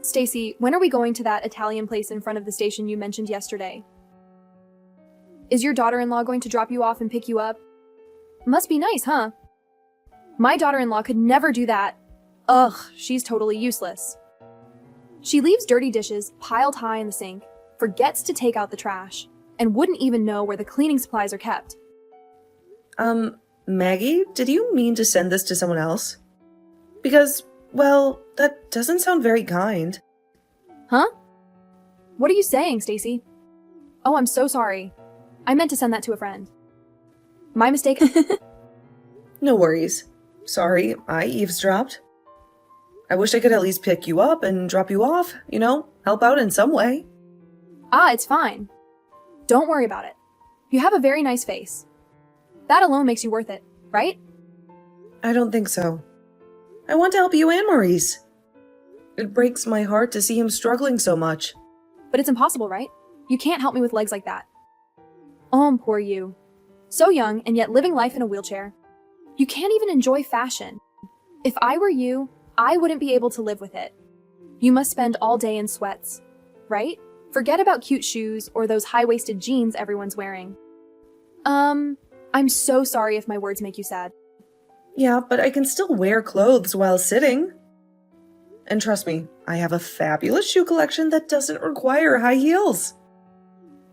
Stacy, when are we going to that Italian place in front of the station you mentioned yesterday? Is your daughter-in-law going to drop you off and pick you up? Must be nice, huh? My daughter-in-law could never do that. Ugh, she's totally useless. She leaves dirty dishes piled high in the sink, forgets to take out the trash, and wouldn't even know where the cleaning supplies are kept. Maggie, did you mean to send this to someone else? Because, well, that doesn't sound very kind. Huh? What are you saying, Stacy? Oh, I'm so sorry. I meant to send that to a friend. My mistake. No worries. Sorry, I eavesdropped. I wish I could at least pick you up and drop you off, help out in some way. It's fine. Don't worry about it. You have a very nice face. That alone makes you worth it, right? I don't think so. I want to help you and Maurice. It breaks my heart to see him struggling so much. But it's impossible, right? You can't help me with legs like that. Oh, poor you. So young and yet living life in a wheelchair. You can't even enjoy fashion. If I were you, I wouldn't be able to live with it. You must spend all day in sweats, right? Forget about cute shoes or those high-waisted jeans everyone's wearing. I'm so sorry if my words make you sad. Yeah, but I can still wear clothes while sitting. And trust me, I have a fabulous shoe collection that doesn't require high heels.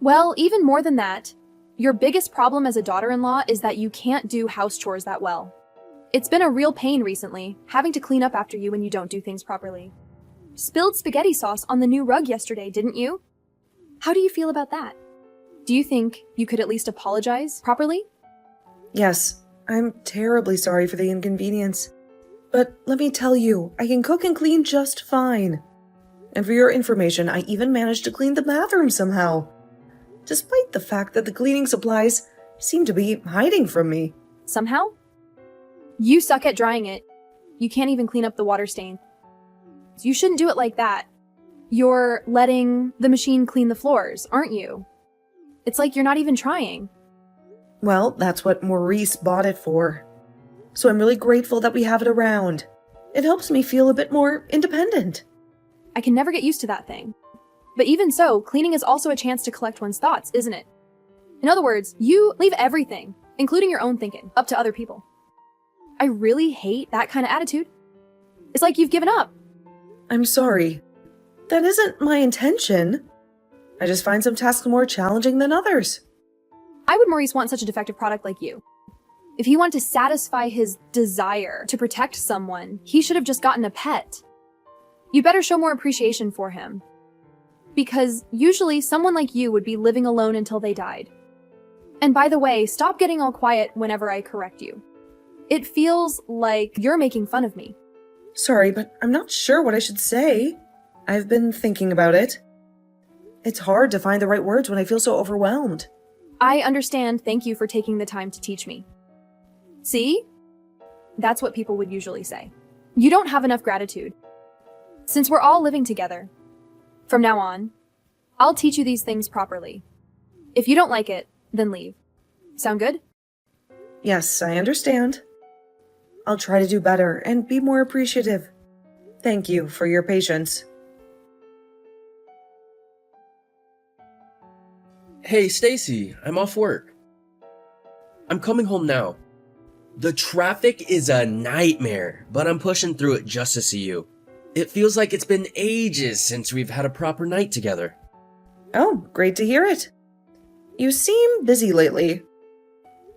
Well, even more than that, your biggest problem as a daughter-in-law is that you can't do house chores that well. It's been a real pain recently, having to clean up after you when you don't do things properly. Spilled spaghetti sauce on the new rug yesterday, didn't you? How do you feel about that? Do you think you could at least apologize properly? Yes, I'm terribly sorry for the inconvenience. But let me tell you, I can cook and clean just fine. And for your information, I even managed to clean the bathroom somehow, despite the fact that the cleaning supplies seem to be hiding from me. Somehow? You suck at drying it. You can't even clean up the water stain. You shouldn't do it like that. You're letting the machine clean the floors, aren't you? It's like you're not even trying. Well, that's what Maurice bought it for. So I'm really grateful that we have it around. It helps me feel a bit more independent. I can never get used to that thing. But even so, cleaning is also a chance to collect one's thoughts, isn't it? In other words, you leave everything, including your own thinking, up to other people. I really hate that kind of attitude. It's like you've given up. I'm sorry. That isn't my intention. I just find some tasks more challenging than others. Why would Maurice want such a defective product like you? If he wanted to satisfy his desire to protect someone, he should have just gotten a pet. You better show more appreciation for him. Because usually someone like you would be living alone until they died. And by the way, stop getting all quiet whenever I correct you. It feels like you're making fun of me. Sorry, but I'm not sure what I should say. I've been thinking about it. It's hard to find the right words when I feel so overwhelmed. I understand. Thank you for taking the time to teach me. See? That's what people would usually say. You don't have enough gratitude. Since we're all living together, from now on, I'll teach you these things properly. If you don't like it, then leave. Sound good? Yes, I understand. I'll try to do better and be more appreciative. Thank you for your patience. Hey, Stacy, I'm off work. I'm coming home now. The traffic is a nightmare, but I'm pushing through it just to see you. It feels like it's been ages since we've had a proper night together. Oh, great to hear it. You seem busy lately.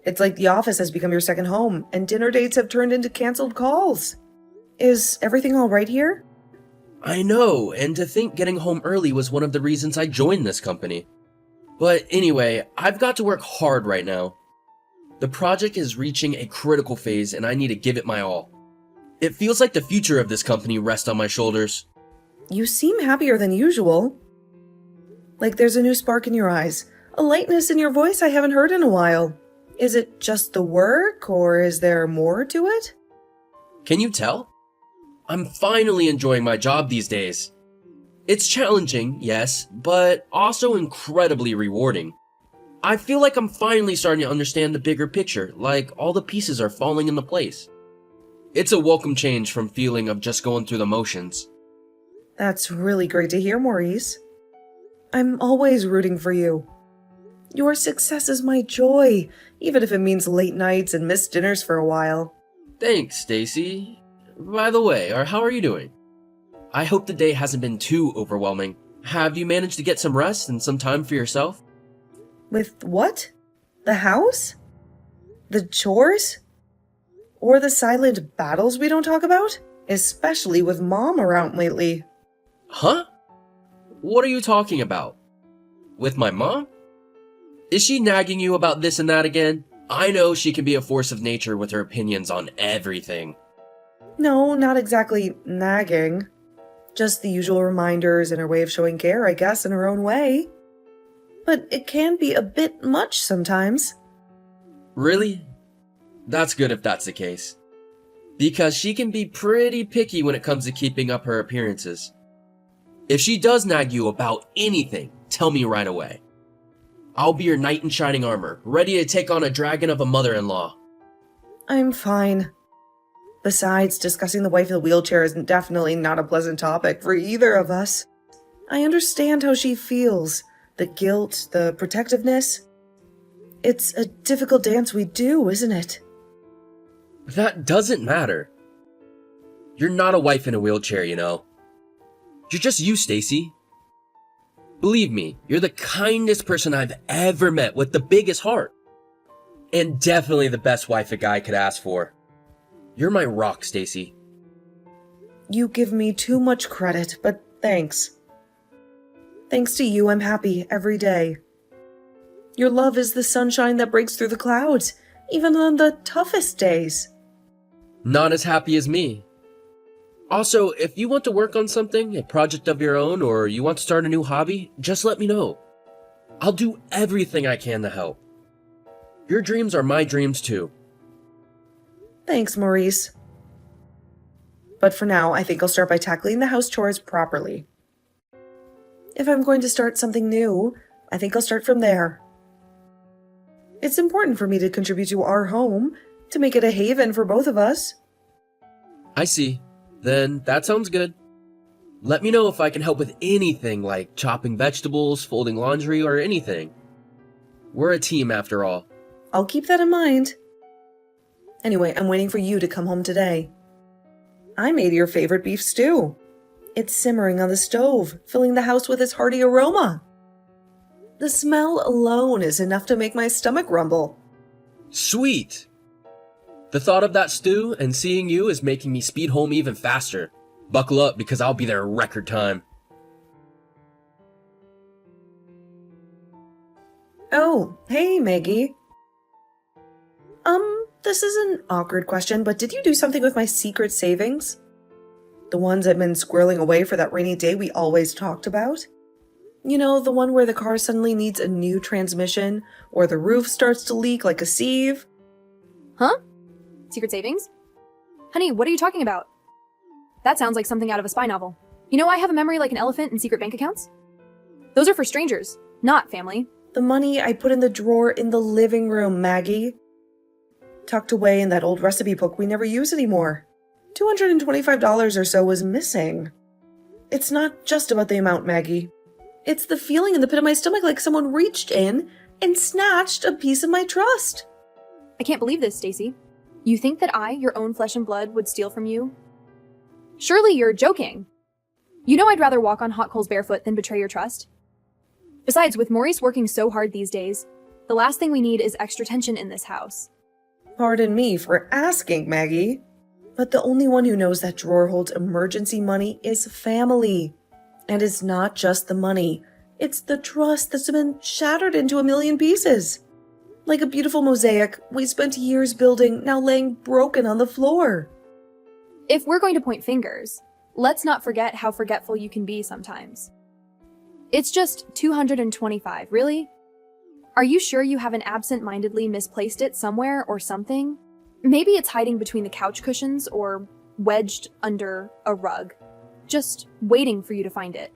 It's like the office has become your second home, and dinner dates have turned into canceled calls. Is everything all right here? I know, and to think getting home early was one of the reasons I joined this company. But anyway, I've got to work hard right now. The project is reaching a critical phase and I need to give it my all. It feels like the future of this company rests on my shoulders. You seem happier than usual. Like there's a new spark in your eyes, a lightness in your voice I haven't heard in a while. Is it just the work, or is there more to it? Can you tell? I'm finally enjoying my job these days. It's challenging, yes, but also incredibly rewarding. I feel like I'm finally starting to understand the bigger picture, like all the pieces are falling into place. It's a welcome change from feeling of just going through the motions. That's really great to hear, Maurice. I'm always rooting for you. Your success is my joy, even if it means late nights and missed dinners for a while. Thanks, Stacy. By the way, how are you doing? I hope the day hasn't been too overwhelming. Have you managed to get some rest and some time for yourself? With what? The house? The chores? Or the silent battles we don't talk about? Especially with Mom around lately. Huh? What are you talking about? With my mom? Is she nagging you about this and that again? I know she can be a force of nature with her opinions on everything. No, not exactly nagging. Just the usual reminders and her way of showing care, I guess, in her own way. But it can be a bit much sometimes. Really? That's good if that's the case. Because she can be pretty picky when it comes to keeping up her appearances. If she does nag you about anything, tell me right away. I'll be your knight in shining armor, ready to take on a dragon of a mother-in-law. I'm fine. Besides, discussing the wife in the wheelchair is definitely not a pleasant topic for either of us. I understand how she feels. The guilt, the protectiveness. It's a difficult dance we do, isn't it? That doesn't matter. You're not a wife in a wheelchair, you know. You're just you, Stacy. Believe me, you're the kindest person I've ever met with the biggest heart. And definitely the best wife a guy could ask for. You're my rock, Stacy. You give me too much credit, but thanks. Thanks to you, I'm happy every day. Your love is the sunshine that breaks through the clouds, even on the toughest days. Not as happy as me. Also, if you want to work on something, a project of your own, or you want to start a new hobby, just let me know. I'll do everything I can to help. Your dreams are my dreams too. Thanks, Maurice. But for now, I think I'll start by tackling the house chores properly. If I'm going to start something new, I think I'll start from there. It's important for me to contribute to our home, to make it a haven for both of us. I see. Then that sounds good. Let me know if I can help with anything like chopping vegetables, folding laundry, or anything. We're a team after all. I'll keep that in mind. Anyway, I'm waiting for you to come home today. I made your favorite beef stew. It's simmering on the stove, filling the house with its hearty aroma. The smell alone is enough to make my stomach rumble. Sweet! The thought of that stew and seeing you is making me speed home even faster. Buckle up because I'll be there in record time. Oh, hey, Maggie. This is an awkward question, but did you do something with my secret savings? The ones I've been squirreling away for that rainy day we always talked about? You know, the one where the car suddenly needs a new transmission, or the roof starts to leak like a sieve? Huh? Secret savings? Honey, what are you talking about? That sounds like something out of a spy novel. You know, I have a memory like an elephant and secret bank accounts. Those are for strangers, not family. The money I put in the drawer in the living room, Maggie. Tucked away in that old recipe book we never use anymore. $225 or so was missing. It's not just about the amount, Maggie. It's the feeling in the pit of my stomach like someone reached in and snatched a piece of my trust. I can't believe this, Stacy. You think that I, your own flesh and blood, would steal from you? Surely you're joking. You know I'd rather walk on hot coals barefoot than betray your trust. Besides, with Maurice working so hard these days, the last thing we need is extra tension in this house. Pardon me for asking, Maggie. But the only one who knows that drawer holds emergency money is family. And it's not just the money. It's the trust that's been shattered into a million pieces. Like a beautiful mosaic we spent years building, now laying broken on the floor. If we're going to point fingers, let's not forget how forgetful you can be sometimes. It's just $225, really? Are you sure you haven't absent-mindedly misplaced it somewhere or something? Maybe it's hiding between the couch cushions or wedged under a rug, just waiting for you to find it.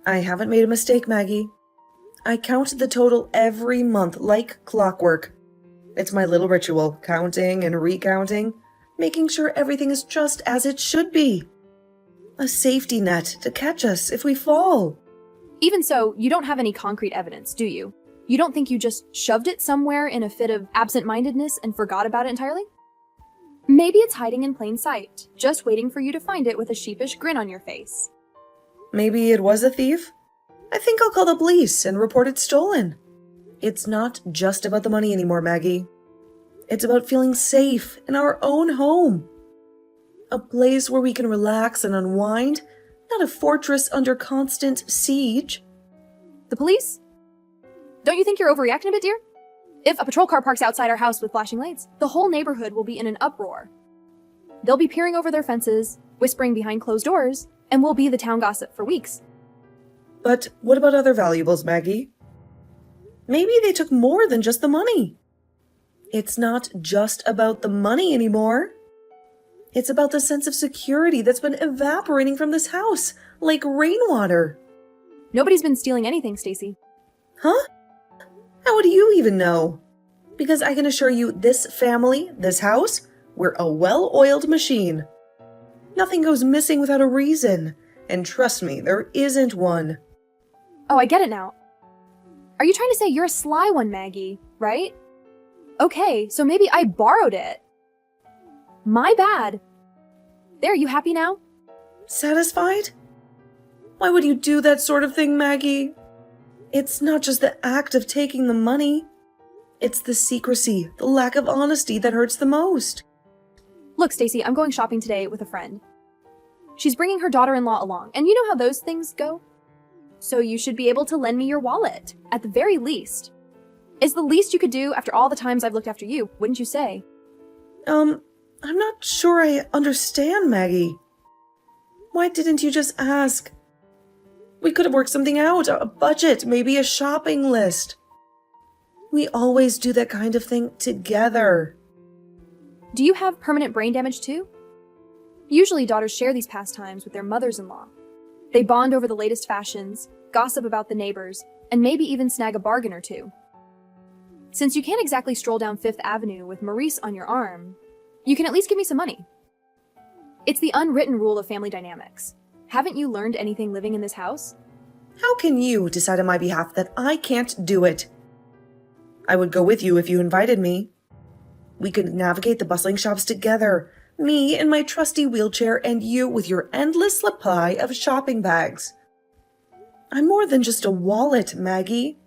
I haven't made a mistake, Maggie. I count the total every month like clockwork. It's my little ritual, counting and recounting, making sure everything is just as it should be. A safety net to catch us if we fall. Even so, you don't have any concrete evidence, do you? You don't think you just shoved it somewhere in a fit of absent-mindedness and forgot about it entirely? Maybe it's hiding in plain sight, just waiting for you to find it with a sheepish grin on your face. Maybe it was a thief? I think I'll call the police and report it stolen. It's not just about the money anymore, Maggie. It's about feeling safe in our own home. A place where we can relax and unwind, not a fortress under constant siege. The police? Don't you think you're overreacting a bit, dear? If a patrol car parks outside our house with flashing lights, the whole neighborhood will be in an uproar. They'll be peering over their fences, whispering behind closed doors, and we'll be the town gossip for weeks. But what about other valuables, Maggie? Maybe they took more than just the money. It's not just about the money anymore. It's about the sense of security that's been evaporating from this house, like rainwater. Nobody's been stealing anything, Stacy. Huh? How do you even know? Because I can assure you, this family, this house, we're a well-oiled machine. Nothing goes missing without a reason. And trust me, there isn't one. Oh, I get it now. Are you trying to say you're a sly one, Maggie, right? Okay, so maybe I borrowed it. My bad. There, you happy now? Satisfied? Why would you do that sort of thing, Maggie? It's not just the act of taking the money. It's the secrecy, the lack of honesty that hurts the most. Look, Stacy, I'm going shopping today with a friend. She's bringing her daughter-in-law along, and you know how those things go? So you should be able to lend me your wallet, at the very least. It's the least you could do after all the times I've looked after you, wouldn't you say? I'm not sure I understand, Maggie. Why didn't you just ask? We could have worked something out, a budget, maybe a shopping list. We always do that kind of thing together. Do you have permanent brain damage too? Usually daughters share these pastimes with their mothers-in-law. They bond over the latest fashions, gossip about the neighbors, and maybe even snag a bargain or two. Since you can't exactly stroll down Fifth Avenue with Maurice on your arm, you can at least give me some money. It's the unwritten rule of family dynamics. Haven't you learned anything living in this house? How can you decide on my behalf that I can't do it? I would go with you if you invited me. We could navigate the bustling shops together, me in my trusty wheelchair and you with your endless supply of shopping bags. I'm more than just a wallet, Maggie.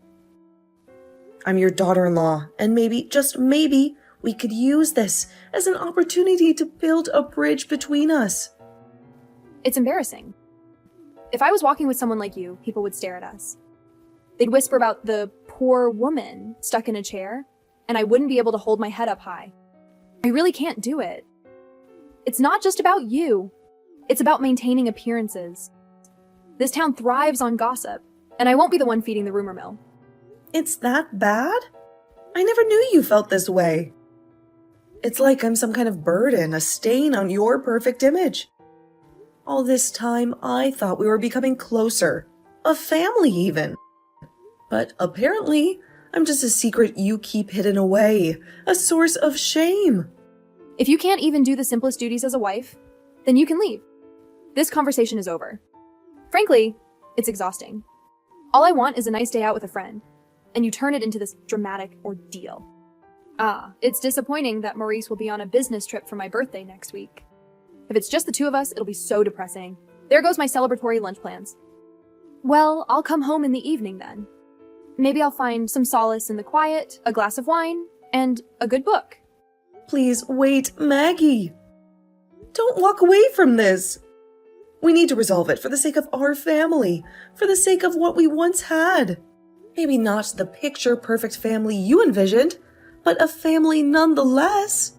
I'm your daughter-in-law, and maybe, just maybe, we could use this as an opportunity to build a bridge between us. It's embarrassing. If I was walking with someone like you, people would stare at us. They'd whisper about the poor woman stuck in a chair, and I wouldn't be able to hold my head up high. I really can't do it. It's not just about you. It's about maintaining appearances. This town thrives on gossip, and I won't be the one feeding the rumor mill. It's that bad? I never knew you felt this way. It's like I'm some kind of burden, a stain on your perfect image. All this time, I thought we were becoming closer, a family even. But apparently, I'm just a secret you keep hidden away, a source of shame. If you can't even do the simplest duties as a wife, then you can leave. This conversation is over. Frankly, it's exhausting. All I want is a nice day out with a friend, and you turn it into this dramatic ordeal. It's disappointing that Maurice will be on a business trip for my birthday next week. If it's just the two of us, it'll be so depressing. There goes my celebratory lunch plans. Well, I'll come home in the evening then. Maybe I'll find some solace in the quiet, a glass of wine, and a good book. Please wait, Maggie. Don't walk away from this. We need to resolve it for the sake of our family, for the sake of what we once had. Maybe not the picture-perfect family you envisioned, but a family nonetheless.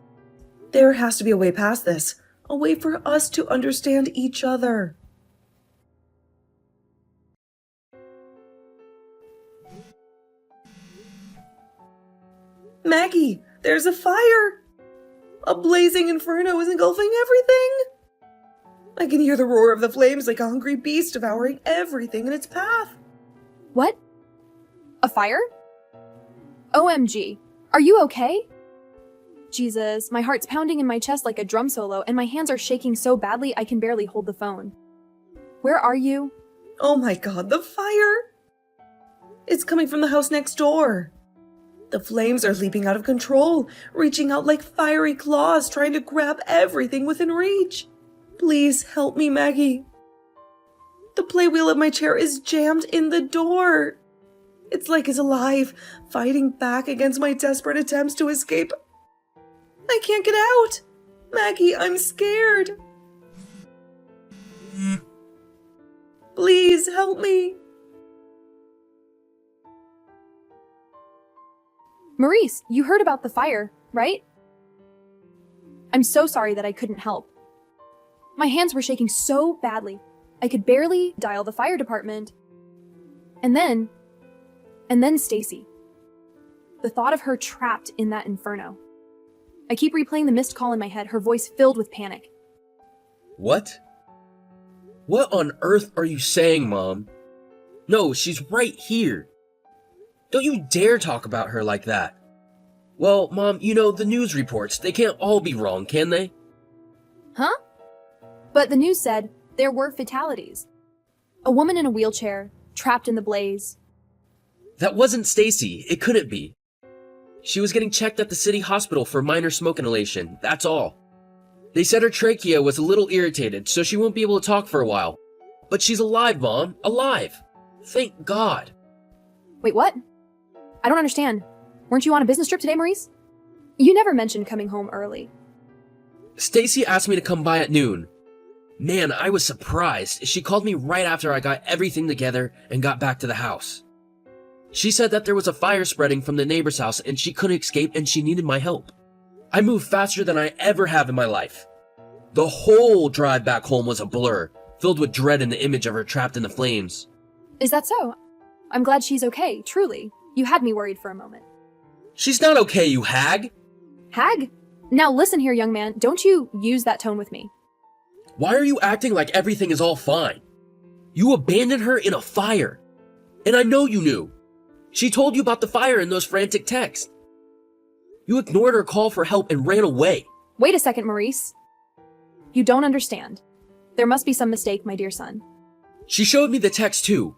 There has to be a way past this, a way for us to understand each other. Maggie, there's a fire! A blazing inferno is engulfing everything! I can hear the roar of the flames like a hungry beast devouring everything in its path. What? A fire? OMG. Are you okay? Jesus, my heart's pounding in my chest like a drum solo, and my hands are shaking so badly I can barely hold the phone. Where are you? Oh my god, the fire! It's coming from the house next door. The flames are leaping out of control, reaching out like fiery claws, trying to grab everything within reach. Please help me, Maggie. The playwheel of my chair is jammed in the door. It's like it's alive, fighting back against my desperate attempts to escape. I can't get out. Maggie, I'm scared. Please help me. Maurice, you heard about the fire, right? I'm so sorry that I couldn't help. My hands were shaking so badly, I could barely dial the fire department. And then Stacy. The thought of her trapped in that inferno. I keep replaying the missed call in my head, her voice filled with panic. What? What on earth are you saying, Mom? No, she's right here. Don't you dare talk about her like that. Well, Mom, you know, the news reports, they can't all be wrong, can they? Huh? But the news said there were fatalities. A woman in a wheelchair, trapped in the blaze. That wasn't Stacy. It couldn't be. She was getting checked at the city hospital for minor smoke inhalation, that's all. They said her trachea was a little irritated, so she won't be able to talk for a while. But she's alive, Mom. Alive. Thank God. Wait, what? I don't understand. Weren't you on a business trip today, Maurice? You never mentioned coming home early. Stacy asked me to come by at noon. Man, I was surprised. She called me right after I got everything together and got back to the house. She said that there was a fire spreading from the neighbor's house and she couldn't escape and she needed my help. I moved faster than I ever have in my life. The whole drive back home was a blur, filled with dread and the image of her trapped in the flames. Is that so? I'm glad she's okay, truly. You had me worried for a moment. She's not okay, you hag! Hag? Now listen here, young man. Don't you use that tone with me. Why are you acting like everything is all fine? You abandoned her in a fire. And I know you knew. She told you about the fire in those frantic texts. You ignored her call for help and ran away. Wait a second, Maurice. You don't understand. There must be some mistake, my dear son. She showed me the text too.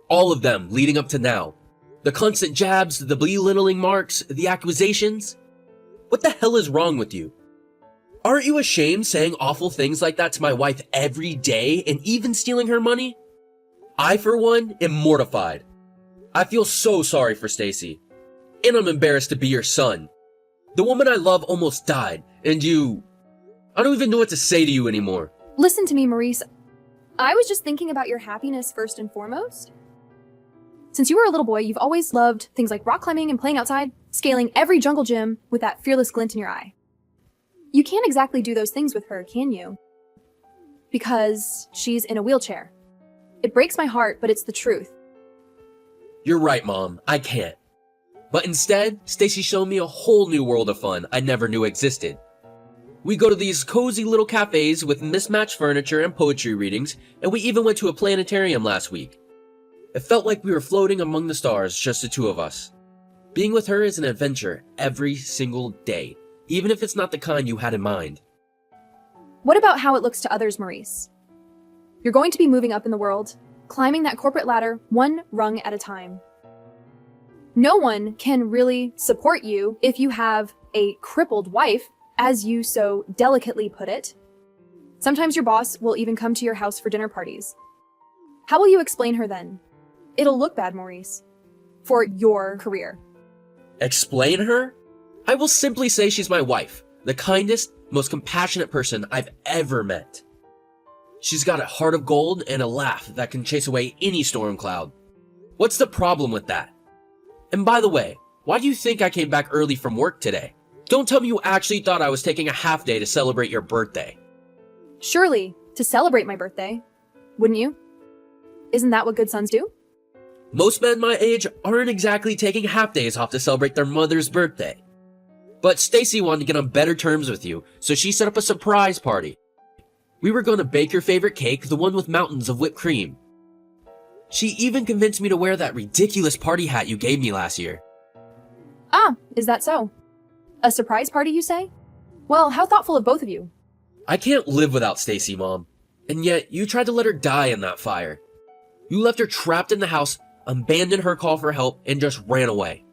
All of them leading up to now. The constant jabs, the belittling marks, the accusations. What the hell is wrong with you? Aren't you ashamed saying awful things like that to my wife every day and even stealing her money? I, for one, am mortified. I feel so sorry for Stacy. And I'm embarrassed to be your son. The woman I love almost died, and I don't even know what to say to you anymore. Listen to me, Maurice. I was just thinking about your happiness first and foremost. Since you were a little boy, you've always loved things like rock climbing and playing outside, scaling every jungle gym with that fearless glint in your eye. You can't exactly do those things with her, can you? Because she's in a wheelchair. It breaks my heart, but it's the truth. You're right, Mom. I can't. But instead, Stacy showed me a whole new world of fun I never knew existed. We go to these cozy little cafes with mismatched furniture and poetry readings, and we even went to a planetarium last week. It felt like we were floating among the stars, just the two of us. Being with her is an adventure every single day, even if it's not the kind you had in mind. What about how it looks to others, Maurice? You're going to be moving up in the world, climbing that corporate ladder one rung at a time. No one can really support you if you have a crippled wife, as you so delicately put it. Sometimes your boss will even come to your house for dinner parties. How will you explain her then? It'll look bad, Maurice, for your career. Explain her? I will simply say she's my wife, the kindest, most compassionate person I've ever met. She's got a heart of gold and a laugh that can chase away any storm cloud. What's the problem with that? And by the way, why do you think I came back early from work today? Don't tell me you actually thought I was taking a half day to celebrate your birthday. Surely, to celebrate my birthday, wouldn't you? Isn't that what good sons do? Most men my age aren't exactly taking half days off to celebrate their mother's birthday. But Stacy wanted to get on better terms with you, so she set up a surprise party. We were going to bake your favorite cake, the one with mountains of whipped cream. She even convinced me to wear that ridiculous party hat you gave me last year. Ah, is that so? A surprise party, you say? Well, how thoughtful of both of you. I can't live without Stacy, Mom. And yet, you tried to let her die in that fire. You left her trapped in the house, abandoned her call for help, and just ran away.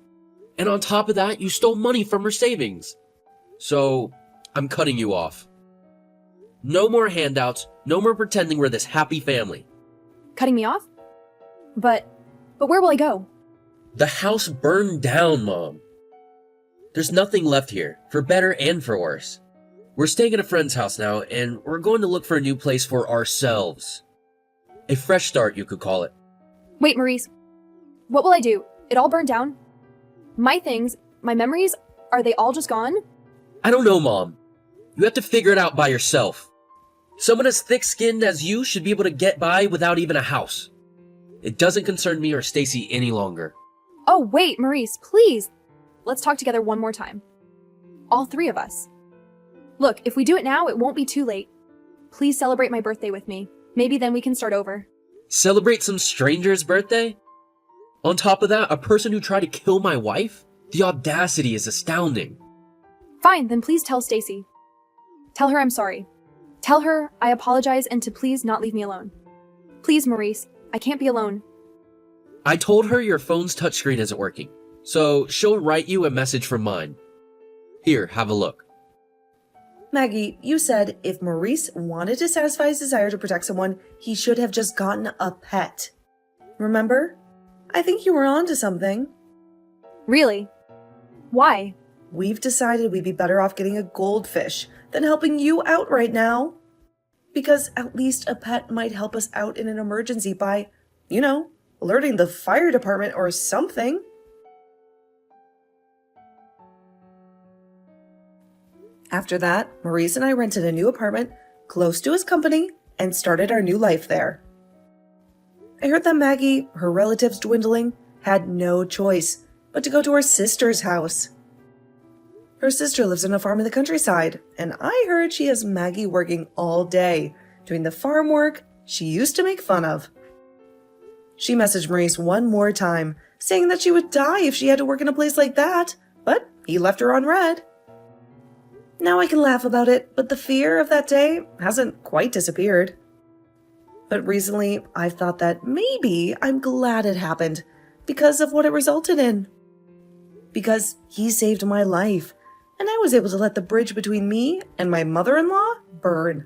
And on top of that, you stole money from her savings. So, I'm cutting you off. No more handouts, no more pretending we're this happy family. Cutting me off? But where will I go? The house burned down, Mom. There's nothing left here, for better and for worse. We're staying at a friend's house now, and we're going to look for a new place for ourselves. A fresh start, you could call it. Wait, Maurice. What will I do? It all burned down? My things, my memories, are they all just gone? I don't know, Mom. You have to figure it out by yourself. Someone as thick-skinned as you should be able to get by without even a house. It doesn't concern me or Stacy any longer. Oh, wait, Maurice, please. Let's talk together one more time. All three of us. Look, if we do it now, it won't be too late. Please celebrate my birthday with me. Maybe then we can start over. Celebrate some stranger's birthday? On top of that, a person who tried to kill my wife? The audacity is astounding. Fine, then please tell Stacy. Tell her I'm sorry. Tell her I apologize and to please not leave me alone. Please, Maurice, I can't be alone. I told her your phone's touchscreen isn't working, so she'll write you a message from mine. Here, have a look. Maggie, you said if Maurice wanted to satisfy his desire to protect someone, he should have just gotten a pet. Remember? I think you were onto something. Really? Why? We've decided we'd be better off getting a goldfish than helping you out right now. Because at least a pet might help us out in an emergency by, alerting the fire department or something. After that, Maurice and I rented a new apartment close to his company and started our new life there. I heard that Maggie, her relatives dwindling, had no choice but to go to her sister's house. Her sister lives on a farm in the countryside, and I heard she has Maggie working all day, doing the farm work she used to make fun of. She messaged Maurice one more time, saying that she would die if she had to work in a place like that, but he left her on red. Now I can laugh about it, but the fear of that day hasn't quite disappeared. But recently, I've thought that maybe I'm glad it happened because of what it resulted in. Because he saved my life, and I was able to let the bridge between me and my mother-in-law burn.